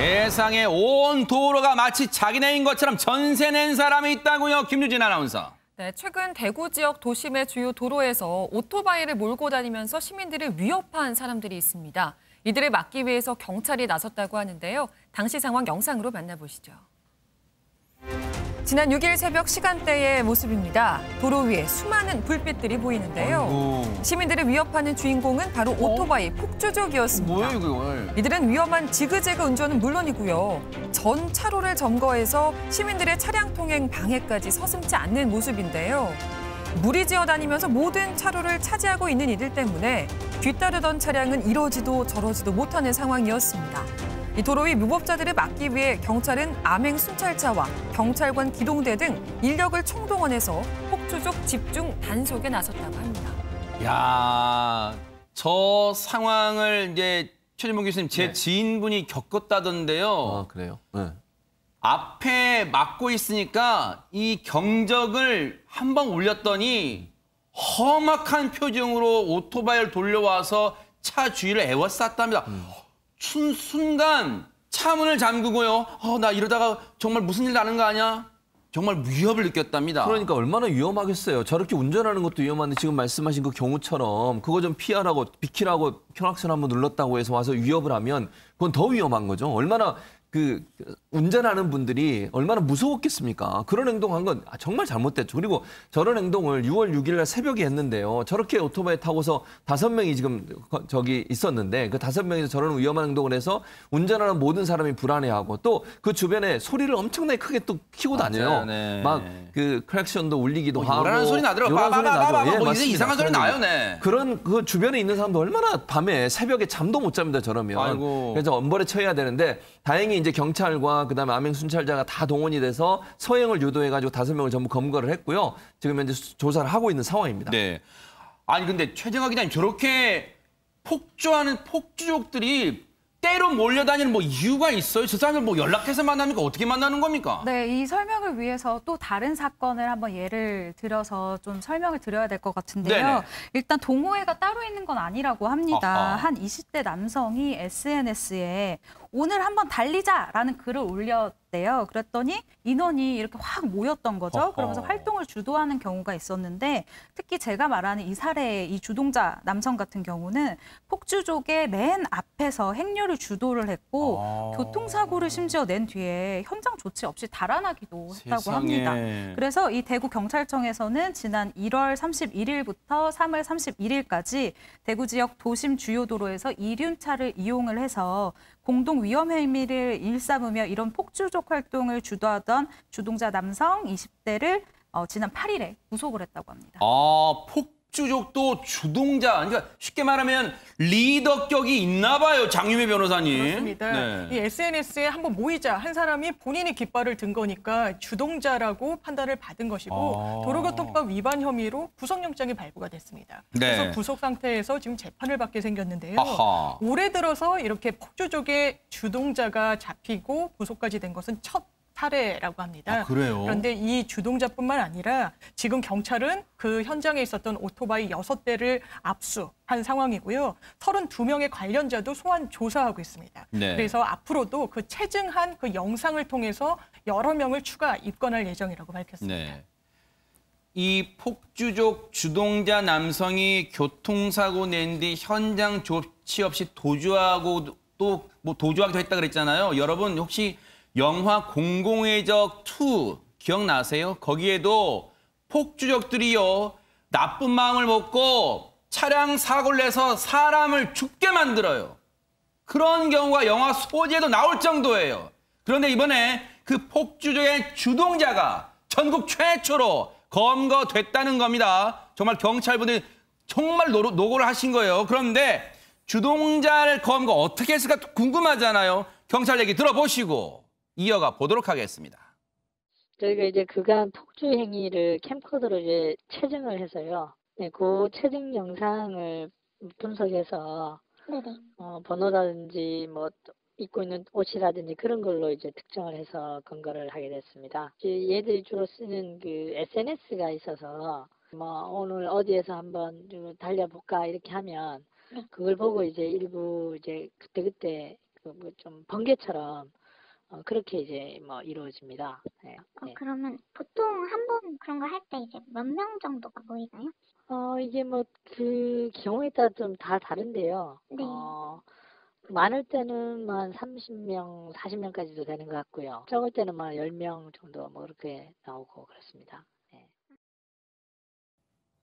세상에 온 도로가 마치 자기네인 것처럼 전세 낸 사람이 있다고요. 김유진 아나운서. 네, 최근 대구 지역 도심의 주요 도로에서 오토바이를 몰고 다니면서 시민들을 위협한 사람들이 있습니다. 이들을 막기 위해서 경찰이 나섰다고 하는데요. 당시 상황 영상으로 만나보시죠. 지난 6일 새벽 시간대의 모습입니다. 도로 위에 수많은 불빛들이 보이는데요. 시민들을 위협하는 주인공은 바로 오토바이 폭주족이었습니다. 뭐예요, 그걸? 이들은 위험한 지그재그 운전은 물론이고요. 전 차로를 점거해서 시민들의 차량 통행 방해까지 서슴지 않는 모습인데요. 무리지어 다니면서 모든 차로를 차지하고 있는 이들 때문에 뒤따르던 차량은 이러지도 저러지도 못하는 상황이었습니다. 이 도로 위 무법자들을 막기 위해 경찰은 암행 순찰차와 경찰관 기동대 등 인력을 총동원해서 폭주족 집중 단속에 나섰다고 합니다. 야, 저 상황을 이제 최진봉 교수님 제 네. 지인분이 겪었다던데요. 아, 그래요? 네. 앞에 막고 있으니까 이 경적을 한 번 울렸더니 험악한 표정으로 오토바이를 돌려와서 차 주위를 에워쌌답니다. 순간 차 문을 잠그고요. 나 이러다가 정말 무슨 일 나는 거 아니야? 정말 위협을 느꼈답니다. 그러니까 얼마나 위험하겠어요. 저렇게 운전하는 것도 위험한데 지금 말씀하신 그 경우처럼 그거 좀 피하라고 비키라고 켜락션 한번 눌렀다고 해서 와서 위협을 하면 그건 더 위험한 거죠. 얼마나 그 운전하는 분들이 얼마나 무서웠겠습니까? 그런 행동한 건 정말 잘못됐죠. 그리고 저런 행동을 6월 6일 날 새벽에 했는데요. 저렇게 오토바이 타고서 5명이 지금 저기 있었는데 그 5명이서 저런 위험한 행동을 해서 운전하는 모든 사람이 불안해하고 또 그 주변에 소리를 엄청나게 크게 또 키고 다녀요. 네. 막 그 크랙션도 울리기도 하고. 요란한 소리 나더라고요. 요란한 소리 나죠. 예, 뭐 맞습니다. 이상한 소리 나요, 네. 그런 그 주변에 있는 사람도 얼마나 밤에 새벽에 잠도 못 잡니다, 저러면. 아이고. 그래서 엄벌에 처해야 되는데 다행히 이제 경찰과 그다음에 암행 순찰자가 다 동원이 돼서 서행을 유도해가지고 5명을 전부 검거를 했고요. 지금 현재 조사를 하고 있는 상황입니다. 네. 아니 근데 최정화 기자님 저렇게 폭주하는 폭주족들이 때로 몰려다니는 뭐 이유가 있어요? 저 사람들 뭐 연락해서 만납니까? 어떻게 만나는 겁니까? 네, 이 설명을 위해서 또 다른 사건을 한번 예를 들어서 좀 설명을 드려야 될 것 같은데요. 네네. 일단 동호회가 따로 있는 건 아니라고 합니다. 아하. 한 20대 남성이 SNS에 오늘 한번 달리자라는 글을 올렸대요. 그랬더니 인원이 이렇게 확 모였던 거죠. 어허. 그러면서 활동을 주도하는 경우가 있었는데 특히 제가 말하는 이 사례의 이 주동자 남성 같은 경우는 폭주족의 맨 앞에서 행렬을 주도를 했고 교통사고를 심지어 낸 뒤에 현장 조치 없이 달아나기도 했다고 세상에. 합니다. 그래서 이 대구 경찰청에서는 지난 1월 31일부터 3월 31일까지 대구 지역 도심 주요 도로에서 이륜차를 이용을 해서 공동 위험 행위를 일삼으며 이런 폭주족 활동을 주도하던 주동자 남성 20대를 지난 8일에 구속을 했다고 합니다. 폭주족도 주동자, 그러니까 쉽게 말하면 리더격이 있나 봐요, 장유미 변호사님. 그렇습니다. 네. 이 SNS에 한번 모이자 한 사람이 본인이 깃발을 든 거니까 주동자라고 판단을 받은 것이고 도로교통법 위반 혐의로 구속영장이 발부가 됐습니다. 네. 그래서 구속 상태에서 지금 재판을 받게 생겼는데요. 아하. 올해 들어서 이렇게 폭주족의 주동자가 잡히고 구속까지 된 것은 첫 사례라고 합니다. 그래요? 그런데 이 주동자뿐만 아니라 지금 경찰은 그 현장에 있었던 오토바이 6대를 압수한 상황이고요. 32명의 관련자도 소환 조사하고 있습니다. 네. 그래서 앞으로도 그 체증한 그 영상을 통해서 여러 명을 추가 입건할 예정이라고 밝혔습니다. 네. 이 폭주족 주동자 남성이 교통사고 낸 뒤 현장 조치 없이 도주하고 또 뭐 도주하기도 했다 그랬잖아요. 여러분 혹시 영화 공공의 적 2 기억나세요? 거기에도 폭주족들이요. 나쁜 마음을 먹고 차량 사고를 내서 사람을 죽게 만들어요. 그런 경우가 영화 소재에도 나올 정도예요. 그런데 이번에 그 폭주족의 주동자가 전국 최초로 검거됐다는 겁니다. 정말 경찰분들이 정말 노고를 하신 거예요. 그런데 주동자를 검거 어떻게 했을까 궁금하잖아요. 경찰 얘기 들어보시고 이어가 보도록 하겠습니다. 저희가 이제 그간 폭주 행위를 캠코더로 이제 채증을 해서요. 네, 그 채증 영상을 분석해서 번호라든지 뭐 입고 있는 옷이라든지 그런 걸로 이제 특정을 해서 검거를 하게 됐습니다. 얘들이 주로 쓰는 그 SNS가 있어서 뭐 오늘 어디에서 한번 좀 달려볼까 이렇게 하면 그걸 보고 이제 일부 이제 그때 좀 번개처럼 그렇게 이제 뭐 이루어집니다. 네. 네. 그러면 보통 한 번 그런 거 할 때 이제 몇 명 정도가 모이나요? 이게 뭐 그 경우에 따라 좀 다 다른데요. 네. 많을 때는 한 30명, 40명까지도 되는 것 같고요. 적을 때는 10명 정도 뭐 그렇게 나오고 그렇습니다. 네.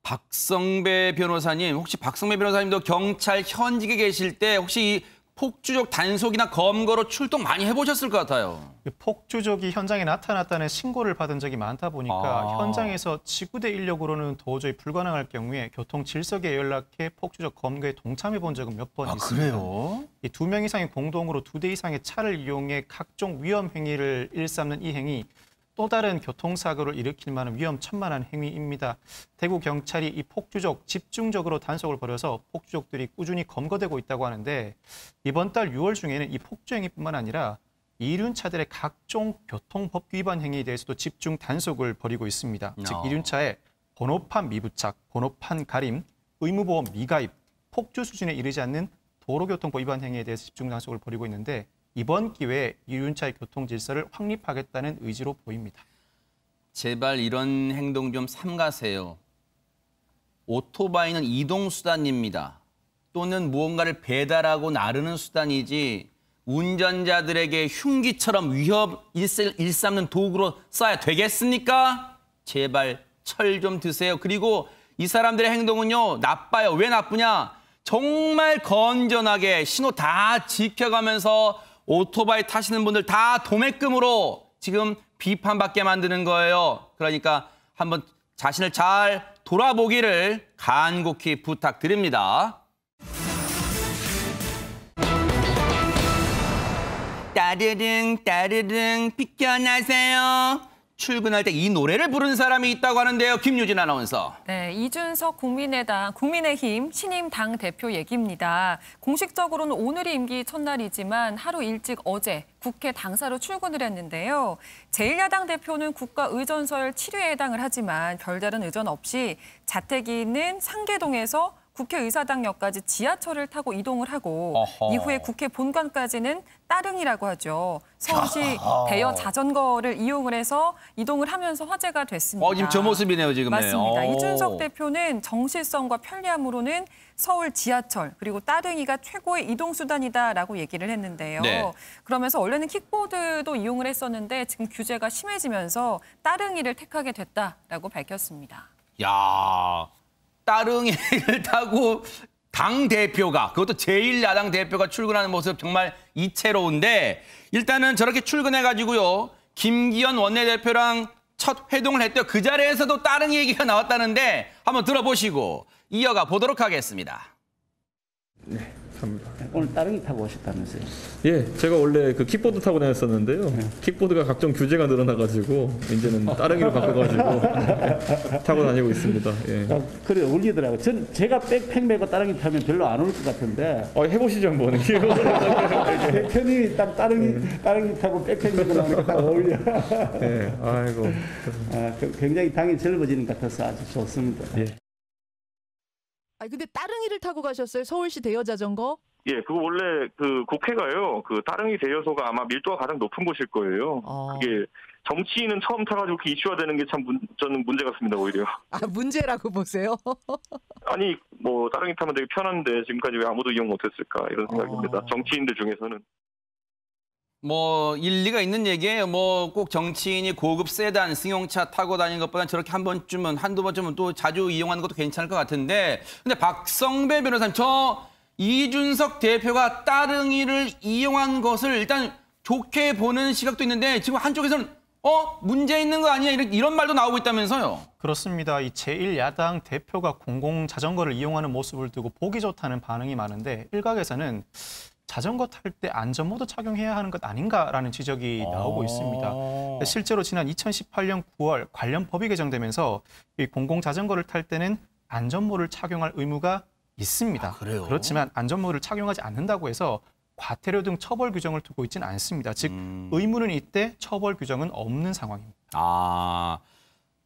박성배 변호사님, 혹시 박성배 변호사님도 경찰 현직에 계실 때 혹시 이 폭주족 단속이나 검거로 출동 많이 해보셨을 것 같아요. 폭주족이 현장에 나타났다는 신고를 받은 적이 많다 보니까 현장에서 지구대 인력으로는 도저히 불가능할 경우에 교통 질서계에 연락해 폭주족 검거에 동참해 본 적은 몇 번 있습니다. 그래요? 이 2명 이상이 공동으로 2대 이상의 차를 이용해 각종 위험 행위를 일삼는 이 행위, 또 다른 교통사고를 일으킬 만한 위험천만한 행위입니다. 대구 경찰이 이 폭주족 집중적으로 단속을 벌여서 폭주족들이 꾸준히 검거되고 있다고 하는데 이번 달 6월 중에는 이 폭주 행위뿐만 아니라 이륜차들의 각종 교통법 위반 행위에 대해서도 집중 단속을 벌이고 있습니다. 즉 이륜차에 번호판 미부착, 번호판 가림, 의무보험 미가입, 폭주 수준에 이르지 않는 도로교통법 위반 행위에 대해서 집중 단속을 벌이고 있는데 이번 기회에 이륜차의 교통 질서를 확립하겠다는 의지로 보입니다. 제발 이런 행동 좀 삼가세요. 오토바이는 이동수단입니다. 또는 무언가를 배달하고 나르는 수단이지 운전자들에게 흉기처럼 위협 일삼는 도구로 써야 되겠습니까? 제발 철 좀 드세요. 그리고 이 사람들의 행동은요, 나빠요. 왜 나쁘냐? 정말 건전하게 신호 다 지켜가면서 오토바이 타시는 분들 다 도매금으로 지금 비판받게 만드는 거예요. 그러니까 한번 자신을 잘 돌아보기를 간곡히 부탁드립니다. 따르릉 따르릉 비켜나세요. 출근할 때 이 노래를 부른 사람이 있다고 하는데요. 김유진 아나운서. 네, 이준석 국민의힘 신임 당 대표 얘기입니다. 공식적으로는 오늘이 임기 첫날이지만 하루 일찍 어제 국회 당사로 출근을 했는데요. 제1야당 대표는 국가의전서열 7위에 해당을 하지만 별다른 의전 없이 자택이 있는 상계동에서 국회의사당역까지 지하철을 타고 이동을 하고 이후에 국회 본관까지는 따릉이라고 하죠. 서울시 대여 자전거를 이용을 해서 이동을 하면서 화제가 됐습니다. 지금 저 모습이네요, 지금. 맞습니다. 이준석 대표는 정실성과 편리함으로는 서울 지하철 그리고 따릉이가 최고의 이동수단이다라고 얘기를 했는데요. 네. 그러면서 원래는 킥보드도 이용을 했었는데 지금 규제가 심해지면서 따릉이를 택하게 됐다라고 밝혔습니다. 야, 따릉이를 타고 당대표가, 그것도 제1야당 대표가 출근하는 모습 정말 이채로운데 일단은 저렇게 출근해가지고요. 김기현 원내대표랑 첫 회동을 했대요. 그 자리에서도 따릉이 얘기가 나왔다는데 한번 들어보시고 이어가 보도록 하겠습니다. 네, 감사합니다. 오늘 따릉이 타고 오셨다면서요? 예, 제가 원래 그 킥보드 타고 다녔었는데요. 킥보드가 각종 규제가 늘어나가지고 이제는 따릉이로 바꿔가지고 타고 다니고 있습니다. 예. 그래 어울리더라고요. 제가 백팩 메고 따릉이 타면 별로 안 어울릴 것 같은데. 해보시죠 한번. 대표님이 딱 따릉이 타고 백팩 메고 나오니까 딱 어울려. 예, 아이고. 굉장히 당이 젊어지는 것 같아서 아주 좋습니다. 예. 근데 따릉이를 타고 가셨어요? 서울시 대여 자전거? 예, 그거 원래 그 국회가요. 그 따릉이 대여소가 아마 밀도가 가장 높은 곳일 거예요. 그게 정치인은 처음 타가지고 이렇게 이슈화 되는 게 참 저는 문제 같습니다, 오히려. 문제라고 보세요? 아니, 뭐 따릉이 타면 되게 편한데 지금까지 왜 아무도 이용 못했을까 이런 생각입니다. 정치인들 중에서는. 뭐 일리가 있는 얘기예요. 뭐 꼭 정치인이 고급 세단, 승용차 타고 다니는 것보다는 저렇게 한두 번쯤은 또 자주 이용하는 것도 괜찮을 것 같은데 근데 박성배 변호사님, 저 이준석 대표가 따릉이를 이용한 것을 일단 좋게 보는 시각도 있는데 지금 한쪽에서는 문제 있는 거 아니냐 이런 말도 나오고 있다면서요. 그렇습니다. 이 제1야당 대표가 공공자전거를 이용하는 모습을 두고 보기 좋다는 반응이 많은데 일각에서는 자전거 탈 때 안전모드 착용해야 하는 것 아닌가라는 지적이 나오고 있습니다. 실제로 지난 2018년 9월 관련 법이 개정되면서 이 공공자전거를 탈 때는 안전모를 착용할 의무가 있습니다. 그래요? 그렇지만 안전모를 착용하지 않는다고 해서 과태료 등 처벌 규정을 두고 있지는 않습니다. 즉 의무는 있대 처벌 규정은 없는 상황입니다.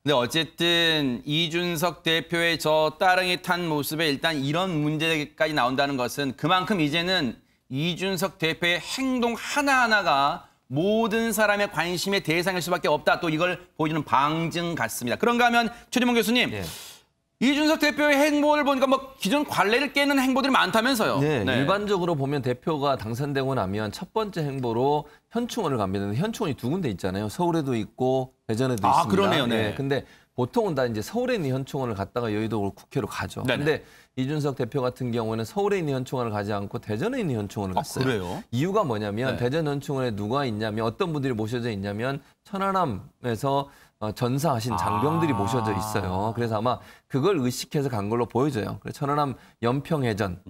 근데 어쨌든 이준석 대표의 저 따릉이 탄 모습에 일단 이런 문제까지 나온다는 것은 그만큼 이제는 이준석 대표의 행동 하나하나가 모든 사람의 관심의 대상일 수밖에 없다. 또 이걸 보여주는 방증 같습니다. 그런가 하면 최진봉 교수님, 네. 이준석 대표의 행보를 보니까 뭐 기존 관례를 깨는 행보들이 많다면서요. 네, 일반적으로 보면 대표가 당선되고 나면 첫 번째 행보로 현충원을 갑니다. 현충원이 두 군데 있잖아요. 서울에도 있고 대전에도 있습니다. 그러네요. 네. 근데 보통은 다 이제 서울에 있는 현충원을 갔다가 여의도 국회로 가죠. 근데 이준석 대표 같은 경우는 서울에 있는 현충원을 가지 않고 대전에 있는 현충원을 갔어요. 그래요? 이유가 뭐냐면 대전 현충원에 누가 있냐면 어떤 분들이 모셔져 있냐면 천안함에서 전사하신 장병들이 모셔져 있어요. 그래서 아마 그걸 의식해서 간 걸로 보여져요. 그래서 천안함 연평해전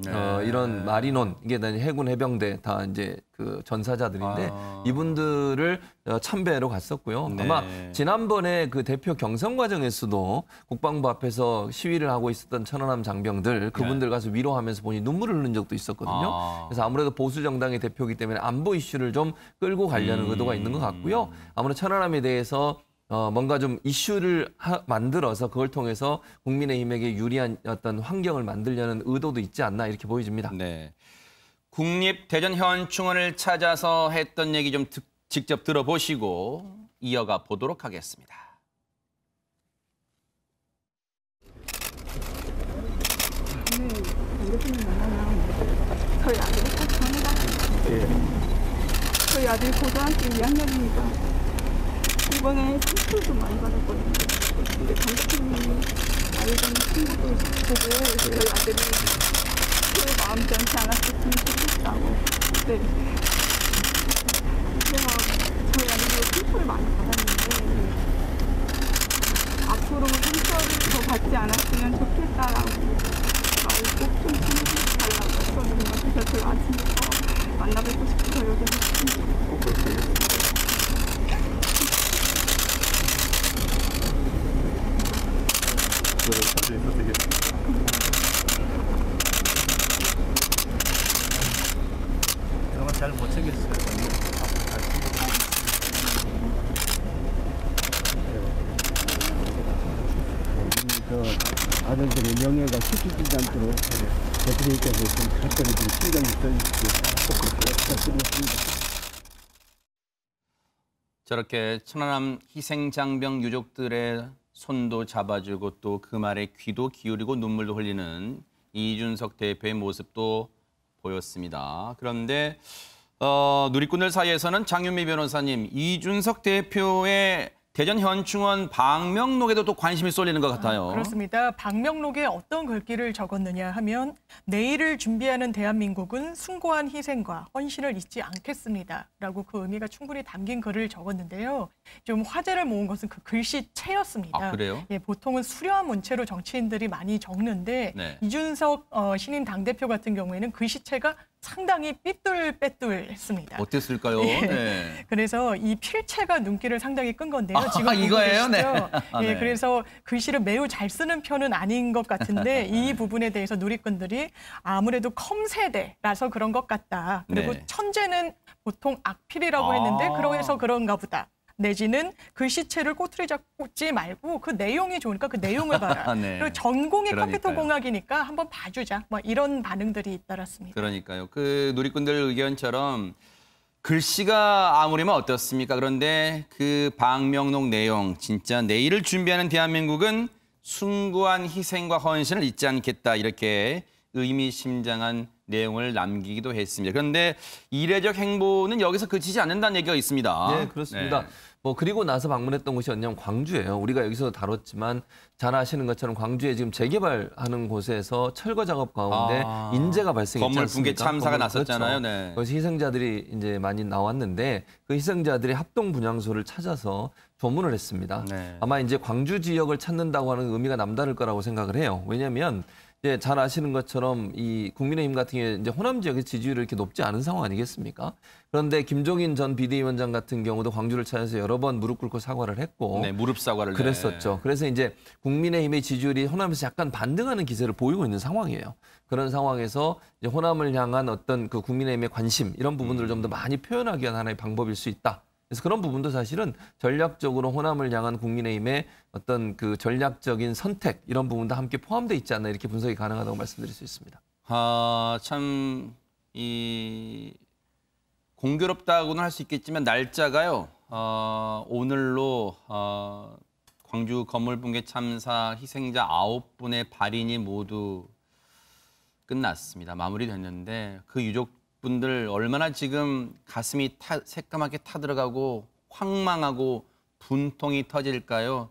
이런 마리논 이게 해군 해병대 다 이제 그 전사자들인데 이분들을 참배로 갔었고요. 아마 지난번에 그 대표 경선 과정에서도 국방부 앞에서 시위를 하고 있었던 천안함 장병들 그분들 가서 위로하면서 본인이 눈물을 흘린 적도 있었거든요. 그래서 아무래도 보수 정당의 대표이기 때문에 안보 이슈를 좀 끌고 가려는 의도가 있는 것 같고요. 아무래도 천안함에 대해서 뭔가 좀 이슈를 만들어서 그걸 통해서 국민의힘에게 유리한 어떤 환경을 만들려는 의도도 있지 않나 이렇게 보여집니다. 네. 국립대전 현충원을 찾아서 했던 얘기 좀 직접 들어보시고 이어가 보도록 하겠습니다. 저희 아들이 저희 아들이 고등학교 2학년입니다. 이번에 상처도 많이 받았거든요. 근데 감독님이 알던 친구도 보고 저희 아들이 저희 마음 변치 않았으면 좋겠다고. 네. 그래서 저희 아들이 상처를 많이 받았는데 앞으로 상처를 더 받지 않았으면 좋겠다라고 말을 꼭 좀 해달라고 했거든요. 그래서 제가 아침부터 만나뵙고 싶어서 여기서 꼭 그렇게 그동안 잘 못 챙겼어요. 아들들의 명예가 희생되지 않도록 대표님께서 좀 철저히 좀 신경을 써주시고 꼭 그렇게 부탁드리겠습니다. 저렇게 천안함 희생장병 유족들의 손도 잡아주고 또 그 말에 귀도 기울이고 눈물도 흘리는 이준석 대표의 모습도 보였습니다. 그런데 누리꾼들 사이에서는 장윤미 변호사님, 이준석 대표의 대전 현충원 방명록에도 또 관심이 쏠리는 것 같아요. 그렇습니다. 방명록에 어떤 글귀를 적었느냐 하면 내일을 준비하는 대한민국은 숭고한 희생과 헌신을 잊지 않겠습니다. 라고 그 의미가 충분히 담긴 글을 적었는데요. 좀 화제를 모은 것은 그 글씨체였습니다. 그래요? 예, 보통은 수려한 문체로 정치인들이 많이 적는데 이준석 신임 당대표 같은 경우에는 글씨체가 상당히 삐뚤빼뚤했습니다. 어땠을까요? 네. 그래서 이 필체가 눈길을 상당히 끈 건데요. 지금 이거예요? 네. 예, 그래서 글씨를 매우 잘 쓰는 편은 아닌 것 같은데 이 부분에 대해서 누리꾼들이 아무래도 컴세대라서 그런 것 같다. 그리고 천재는 보통 악필이라고 했는데 그래서 그런가 보다. 내지는 글씨체를 꼬투리 잡지 말고 그 내용이 좋으니까 그 내용을 봐라. 그리고 전공이 컴퓨터 공학이니까 한번 봐주자. 뭐 이런 반응들이 잇따랐습니다. 그러니까요. 그 누리꾼들 의견처럼 글씨가 아무리면 어떻습니까? 그런데 그 방명록 내용, 진짜 내일을 준비하는 대한민국은 숭고한 희생과 헌신을 잊지 않겠다. 이렇게 의미심장한 내용을 남기기도 했습니다. 그런데 이례적 행보는 여기서 그치지 않는다는 얘기가 있습니다. 네, 그렇습니다. 뭐 그리고 나서 방문했던 곳이 어디냐면 광주예요. 우리가 여기서 다뤘지만 잘 아시는 것처럼 광주에 지금 재개발하는 곳에서 철거 작업 가운데 인재가 발생했지 건물 않습니까? 붕괴 참사가 났었잖아요. 그렇죠. 그래서 희생자들이 이제 많이 나왔는데 그 희생자들이 합동 분향소를 찾아서 조문을 했습니다. 아마 이제 광주 지역을 찾는다고 하는 의미가 남다를 거라고 생각을 해요. 왜냐하면 예, 잘 아시는 것처럼 이 국민의힘 같은 경우에 이제 호남 지역의 지지율이 이렇게 높지 않은 상황 아니겠습니까? 그런데 김종인 전 비대위원장 같은 경우도 광주를 찾아서 여러 번 무릎 꿇고 사과를 했고, 무릎 사과를 그랬었죠. 그래서 이제 국민의힘의 지지율이 호남에서 약간 반등하는 기세를 보이고 있는 상황이에요. 그런 상황에서 이제 호남을 향한 어떤 그 국민의힘의 관심 이런 부분들을 좀 더 많이 표현하기 위한 하나의 방법일 수 있다. 그래서 그런 부분도 사실은 전략적으로 호남을 향한 국민의힘의 어떤 그 전략적인 선택 이런 부분도 함께 포함되어 있지 않나 이렇게 분석이 가능하다고 말씀드릴 수 있습니다. 참 이 공교롭다고는 할 수 있겠지만 날짜가요. 오늘로 광주 건물 붕괴 참사 희생자 9분의 발인이 모두 끝났습니다. 마무리됐는데 그 유족분들 얼마나 지금 가슴이 새까맣게 타들어가고 황망하고 분통이 터질까요?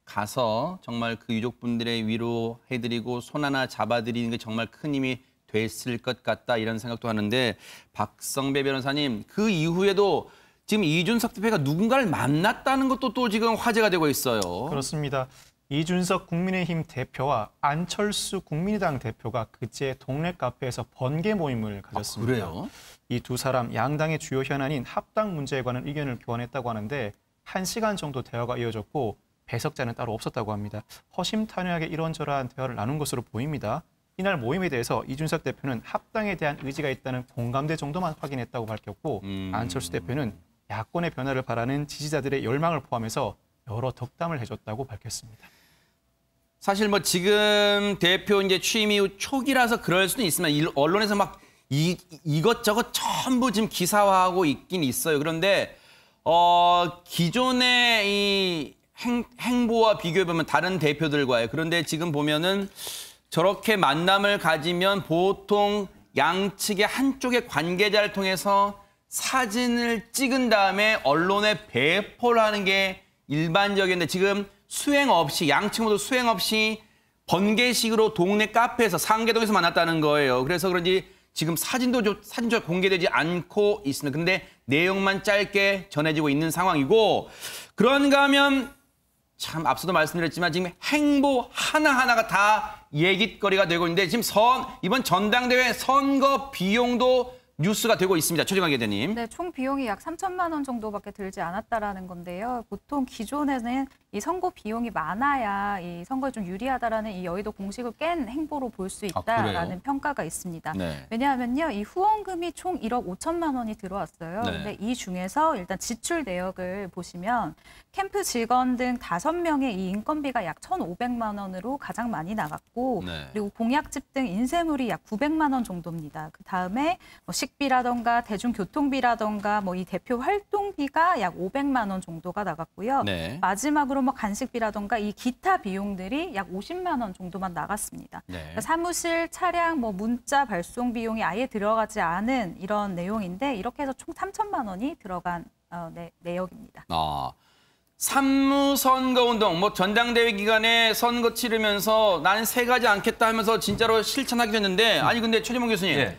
가서 정말 그 유족분들의 위로해드리고 손 하나 잡아드리는 게 정말 큰 힘이 됐을 것 같다 이런 생각도 하는데 박성배 변호사님 그 이후에도 지금 이준석 대표가 누군가를 만났다는 것도 또 지금 화제가 되고 있어요. 그렇습니다. 이준석 국민의힘 대표와 안철수 국민의당 대표가 그제 동네 카페에서 번개 모임을 가졌습니다. 그래요? 이 두 사람 양당의 주요 현안인 합당 문제에 관한 의견을 교환했다고 하는데 1시간 정도 대화가 이어졌고 배석자는 따로 없었다고 합니다. 허심탄회하게 이런저런 대화를 나눈 것으로 보입니다. 이날 모임에 대해서 이준석 대표는 합당에 대한 의지가 있다는 공감대 정도만 확인했다고 밝혔고 안철수 대표는 야권의 변화를 바라는 지지자들의 열망을 포함해서 여러 덕담을 해줬다고 밝혔습니다. 사실 뭐 지금 대표 이제 취임 이후 초기라서 그럴 수는 있지만 언론에서 막 이것저것 전부 지금 기사화하고 있긴 있어요. 그런데 기존의 이 행보와 비교해보면 다른 대표들과의 그런데 지금 보면은 저렇게 만남을 가지면 보통 양측의 한쪽의 관계자를 통해서 사진을 찍은 다음에 언론에 배포를 하는 게 일반적인데 지금 수행 없이 양측 모두 수행 없이 번개식으로 동네 카페에서 상계동에서 만났다는 거예요. 그래서 그런지 지금 사진도 공개되지 않고 있습니다. 그런데 내용만 짧게 전해지고 있는 상황이고 그런가 하면 참 앞서도 말씀드렸지만 지금 행보 하나하나가 다 얘기거리가 되고 있는데 지금 이번 전당대회 선거 비용도 뉴스가 되고 있습니다. 최정화 기자님. 네, 총 비용이 약 3천만 원 정도밖에 들지 않았다라는 건데요. 보통 기존에는 이 선거 비용이 많아야 이 선거에 좀 유리하다라는 이 여의도 공식을 깬 행보로 볼 수 있다라는 평가가 있습니다. 네. 왜냐하면요, 이 후원금이 총 1억 5천만 원이 들어왔어요. 네. 근데 이 중에서 일단 지출 내역을 보시면 캠프 직원 등 5명의 이 인건비가 약 1,500만 원으로 가장 많이 나갔고 네. 그리고 공약집 등 인쇄물이 약 900만 원 정도입니다. 그 다음에 뭐 식비라던가 대중교통비라던가 뭐 이 대표 활동비가 약 500만 원 정도가 나갔고요. 네. 마지막으로 뭐 간식비라던가 이 기타 비용들이 약 50만 원 정도만 나갔습니다. 네. 그러니까 사무실, 차량, 뭐 문자 발송 비용이 아예 들어가지 않은 이런 내용인데 이렇게 해서 총 3천만 원이 들어간 내역입니다. 산무선거운동, 뭐 전당대회 기간에 선거 치르면서 나는 세 가지 않겠다 하면서 진짜로 실천하게 됐는데 아니 근데 최재문 교수님 네.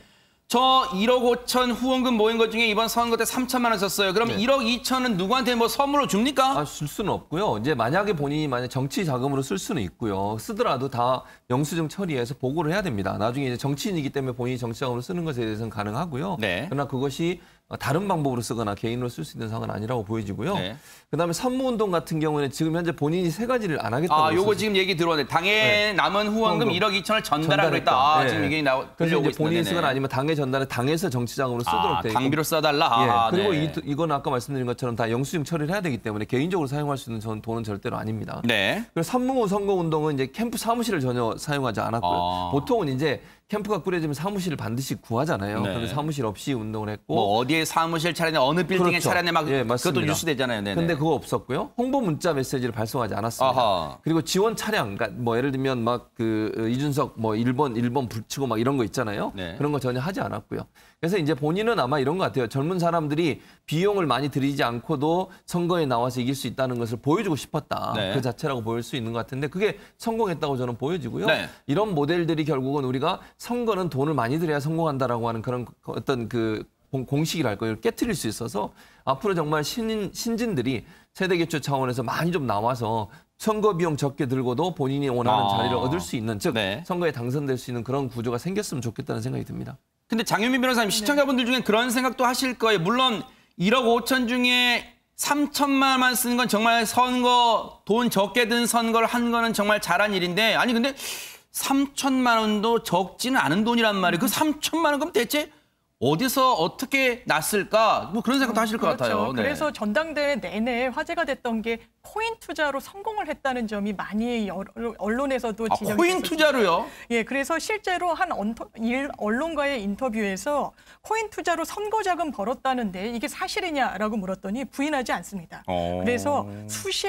저 1억 5천 후원금 모인 것 중에 이번 선거 때 3천만 원 썼어요. 그럼 네. 1억 2천은 누구한테 뭐 선물로 줍니까? 쓸 수는 없고요. 이제 만약에 본인이 정치 자금으로 쓸 수는 있고요. 쓰더라도 다 영수증 처리해서 보고를 해야 됩니다. 나중에 이제 정치인이기 때문에 본인이 정치 자금으로 쓰는 것에 대해서는 가능하고요. 네. 그러나 그것이 다른 방법으로 쓰거나 개인으로 쓸 수 있는 상황은 아니라고 보여지고요. 네. 그다음에 산무운동 같은 경우는 지금 현재 본인이 세 가지를 안 하겠다고 요거 지금 얘기 들어왔는데 당에 남은 후원금 1억 2천을 전달하고 있다. 네. 지금 얘기 그래서 들려오고 이제 본인이 있습니다. 쓰거나 아니면 당에 전달해 당에서 정치자금으로 쓰도록 돼 있고. 당비로 써달라. 그리고 네. 이건 아까 말씀드린 것처럼 다 영수증 처리를 해야 되기 때문에 개인적으로 사용할 수 있는 돈은 절대로 아닙니다. 네. 그래서 산무호 선거운동은 이제 캠프 사무실을 전혀 사용하지 않았고요. 보통은 이제 캠프가 꾸려지면 사무실을 반드시 구하잖아요. 네. 그런데 사무실 없이 운동을 했고. 뭐 어디에 사무실 차렸냐, 어느 빌딩에 그렇죠. 차렸냐 막 예, 그것도 맞습니다. 뉴스 되잖아요. 네네. 근데 그거 없었고요. 홍보 문자 메시지를 발송하지 않았습니다. 아하. 그리고 지원 차량, 그러니까 뭐 예를 들면 막 이준석 뭐 1번 붙이고 막 이런 거 있잖아요. 네. 그런 거 전혀 하지 않았고요. 그래서 이제 본인은 아마 이런 것 같아요. 젊은 사람들이 비용을 많이 들이지 않고도 선거에 나와서 이길 수 있다는 것을 보여주고 싶었다. 네. 그 자체라고 보일 수 있는 것 같은데 그게 성공했다고 저는 보여지고요. 네. 이런 모델들이 결국은 우리가 선거는 돈을 많이 들여야 성공한다라고 하는 그런 어떤 공식이랄 거를 깨트릴 수 있어서 앞으로 정말 신진들이 세대교체 차원에서 많이 좀 나와서 선거 비용 적게 들고도 본인이 원하는 자리를 얻을 수 있는, 즉 선거에 당선될 수 있는 그런 구조가 생겼으면 좋겠다는 생각이 듭니다. 근데 장윤민 변호사님, 시청자분들 중에 그런 생각도 하실 거예요. 물론 1억 5천 중에 3천만 원만 쓰는 건 정말 선거, 돈 적게 든 선거를 한 거는 정말 잘한 일인데 아니 근데 3천만 원도 적지는 않은 돈이란 말이에요. 그 3천만 원 그럼 대체 어디서 어떻게 났을까? 뭐 그런 생각도 하실 것 그렇죠. 같아요. 네. 그래서 전당대회 내내 화제가 됐던 게 코인 투자로 성공을 했다는 점이 많이 언론에서도 지적이 코인 됐었습니다. 투자로요? 예, 그래서 실제로 한 언론과의 인터뷰에서 코인 투자로 선거 자금 벌었다는데 이게 사실이냐라고 물었더니 부인하지 않습니다. 그래서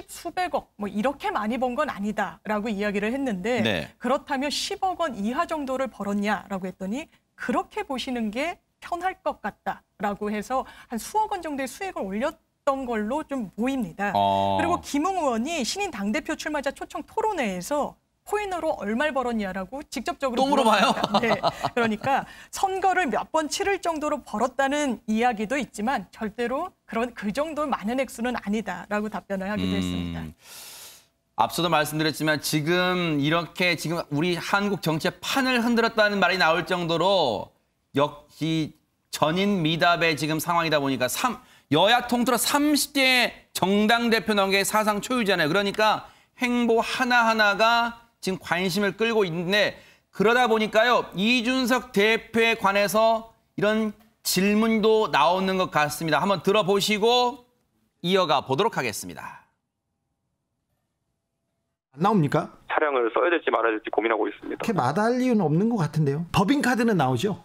수백억 뭐 이렇게 많이 번 건 아니다라고 이야기를 했는데 네. 그렇다면 10억 원 이하 정도를 벌었냐라고 했더니 그렇게 보시는 게 편할 것 같다라고 해서 한 수억 원 정도의 수익을 올렸던 걸로 좀 보입니다. 그리고 김웅 의원이 신인 당대표 출마자 초청 토론회에서 코인으로 얼마를 벌었냐라고 직접적으로 또 물어봐요? 네, 그러니까 선거를 몇 번 치를 정도로 벌었다는 이야기도 있지만 절대로 그 정도 많은 액수는 아니다라고 답변을 하기도 했습니다. 앞서도 말씀드렸지만 지금 우리 한국 정치의 판을 흔들었다는 말이 나올 정도로 역시 전인 미답의 지금 상황이다 보니까 여야 통틀어 30대 정당 대표 나온 게 사상 초유잖아요. 그러니까 행보 하나하나가 지금 관심을 끌고 있는데 그러다 보니까요. 이준석 대표에 관해서 이런 질문도 나오는 것 같습니다. 한번 들어보시고 이어가 보도록 하겠습니다. 나옵니까? 차량을 써야 될지 말아야 될지 고민하고 있습니다. 그렇게 마다할 이유는 없는 것 같은데요. 법인카드는 나오죠?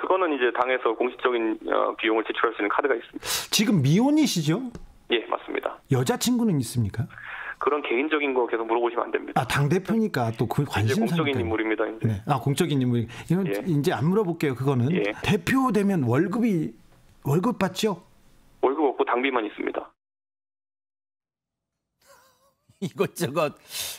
그거는 이제 당에서 공식적인 비용을 지출할 수 있는 카드가 있습니다. 지금 미혼이시죠? 예, 맞습니다. 여자친구는 있습니까? 그런 개인적인 거 계속 물어보시면 안 됩니다. 당대표니까 또 그 관심사니까. 공적인 인물입니다. 이제. 네. 공적인 인물. 이건 이제 안 물어볼게요. 그거는. 예. 대표 되면 월급 받죠? 월급 없고 당비만 있습니다. 이것저것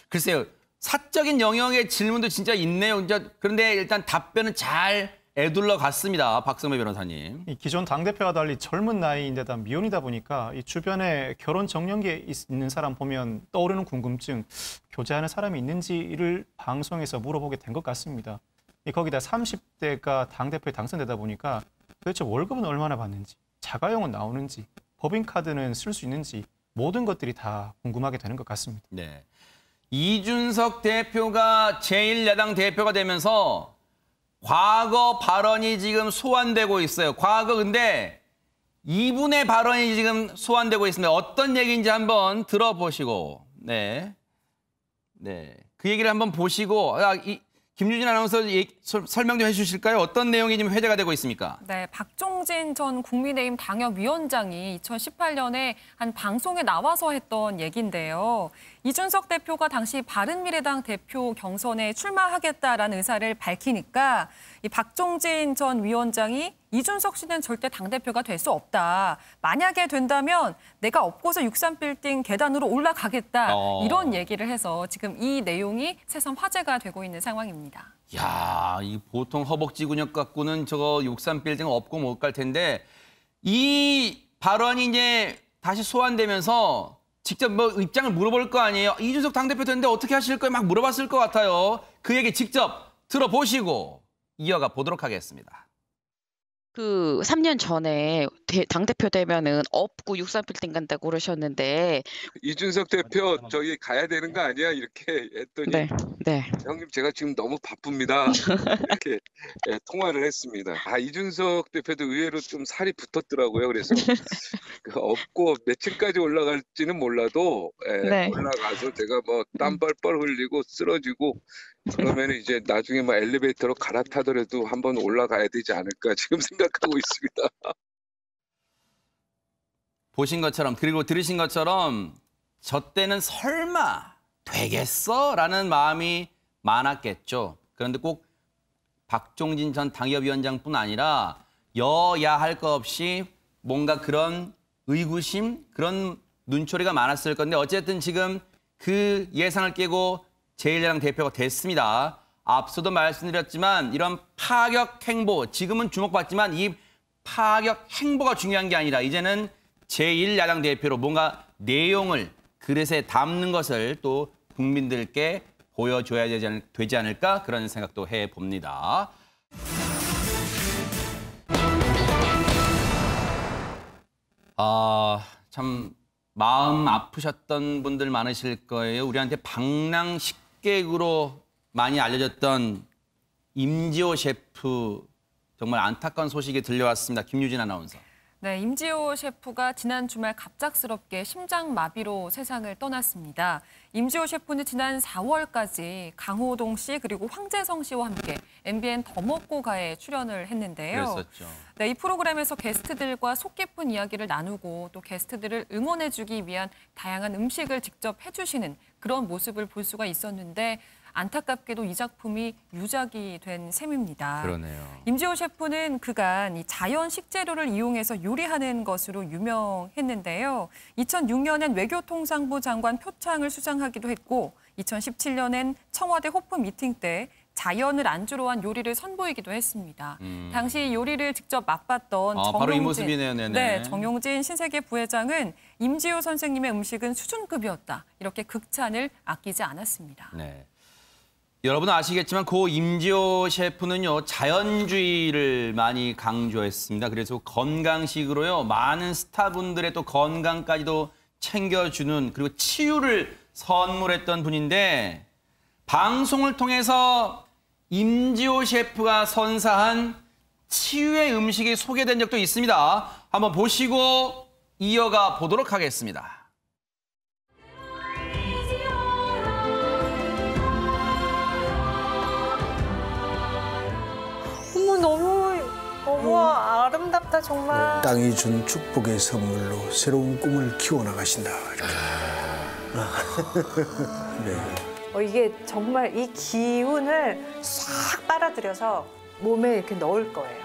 글쎄요. 사적인 영역의 질문도 진짜 있네요. 그런데 일단 답변은 잘 애둘러 갔습니다. 박성배 변호사님. 기존 당대표와 달리 젊은 나이인데다 미혼이다 보니까 이 주변에 결혼 정년기에 있는 사람 보면 떠오르는 궁금증, 교제하는 사람이 있는지를 방송에서 물어보게 된 것 같습니다. 거기다 30대가 당대표에 당선되다 보니까 도대체 월급은 얼마나 받는지, 자가용은 나오는지, 법인카드는 쓸 수 있는지 모든 것들이 다 궁금하게 되는 것 같습니다. 네. 이준석 대표가 제1야당 대표가 되면서 과거 발언이 지금 소환되고 있어요. 과거 근데 이분의 발언이 지금 소환되고 있습니다. 어떤 얘기인지 한번 들어보시고, 네. 그 얘기를 한번 보시고, 김유진 아나운서 설명 좀 해주실까요? 어떤 내용이 지금 회자가 되고 있습니까? 네, 박종진 전 국민의힘 당협위원장이 2018년에 한 방송에 나와서 했던 얘기인데요. 이준석 대표가 당시 바른미래당 대표 경선에 출마하겠다라는 의사를 밝히니까 이 박종진 전 위원장이 이준석 씨는 절대 당대표가 될 수 없다. 만약에 된다면 내가 업고서 63빌딩 계단으로 올라가겠다. 이런 얘기를 해서 지금 이 내용이 새삼 화제가 되고 있는 상황입니다. 야, 이 보통 허벅지 근육 갖고는 저거 63빌딩 업고 못 갈 텐데 이 발언이 이제 다시 소환되면서 직접 입장을 물어볼 거 아니에요. 이준석 당대표 되는데 어떻게 하실 거예요? 막 물어봤을 것 같아요. 그 얘기 직접 들어보시고 이어가 보도록 하겠습니다. 3년 전에 당대표 되면은 업고 63빌딩 간다고 그러셨는데 이준석 대표 저기 가야 되는 거 아니야? 이렇게 했더니 네. 형님 제가 지금 너무 바쁩니다. 이렇게 통화를 했습니다. 이준석 대표도 의외로 좀 살이 붙었더라고요. 그래서 업고 며칠까지 올라갈지는 몰라도 올라가서 제가 땀 뻘뻘 흘리고 쓰러지고 그러면 이제 나중에 엘리베이터로 갈아타더라도 한번 올라가야 되지 않을까 지금 생각하고 있습니다. 보신 것처럼 그리고 들으신 것처럼 저 때는 설마 되겠어? 라는 마음이 많았겠죠. 그런데 꼭 박종진 전 당협위원장뿐 아니라 여야 할 것 없이 뭔가 그런 의구심, 그런 눈초리가 많았을 건데 어쨌든 지금 그 예상을 깨고 제1야당 대표가 됐습니다. 앞서도 말씀드렸지만 이런 파격 행보, 지금은 주목받지만 이 파격 행보가 중요한 게 아니라 이제는 제1야당 대표로 뭔가 내용을 그릇에 담는 것을 또 국민들께 보여줘야 되지 않을까 그런 생각도 해봅니다. 참 마음 아프셨던 분들 많으실 거예요. 우리한테 방랑식객으로 많이 알려졌던 임지호 셰프 정말 안타까운 소식이 들려왔습니다. 김유진 아나운서. 네, 임지호 셰프가 지난 주말 갑작스럽게 심장마비로 세상을 떠났습니다. 임지호 셰프는 지난 4월까지 강호동 씨 그리고 황재성 씨와 함께 MBN 더 먹고 가에 출연을 했는데요. 그랬었죠. 네, 이 프로그램에서 게스트들과 속 깊은 이야기를 나누고 또 게스트들을 응원해주기 위한 다양한 음식을 직접 해주시는 그런 모습을 볼 수가 있었는데 안타깝게도 이 작품이 유작이 된 셈입니다. 그러네요. 임지호 셰프는 그간 이 자연 식재료를 이용해서 요리하는 것으로 유명했는데요. 2006년엔 외교통상부 장관 표창을 수상하기도 했고 2017년엔 청와대 호프 미팅 때 자연을 안주로 한 요리를 선보이기도 했습니다. 당시 요리를 직접 맛봤던 바로 이 모습이네요. 네, 정용진 신세계 부회장은 임지호 선생님의 음식은 수준급이었다. 이렇게 극찬을 아끼지 않았습니다. 네. 여러분 아시겠지만 고 임지호 셰프는요 자연주의를 많이 강조했습니다. 그래서 건강식으로요 많은 스타분들의 또 건강까지도 챙겨주는 그리고 치유를 선물했던 분인데 방송을 통해서 임지호 셰프가 선사한 치유의 음식이 소개된 적도 있습니다. 한번 보시고 이어가 보도록 하겠습니다. 너무 아름답다 정말. 땅이 준 축복의 선물로 새로운 꿈을 키워나가신다. 네. 이게 정말 이 기운을 싹 빨아들여서 몸에 이렇게 넣을 거예요.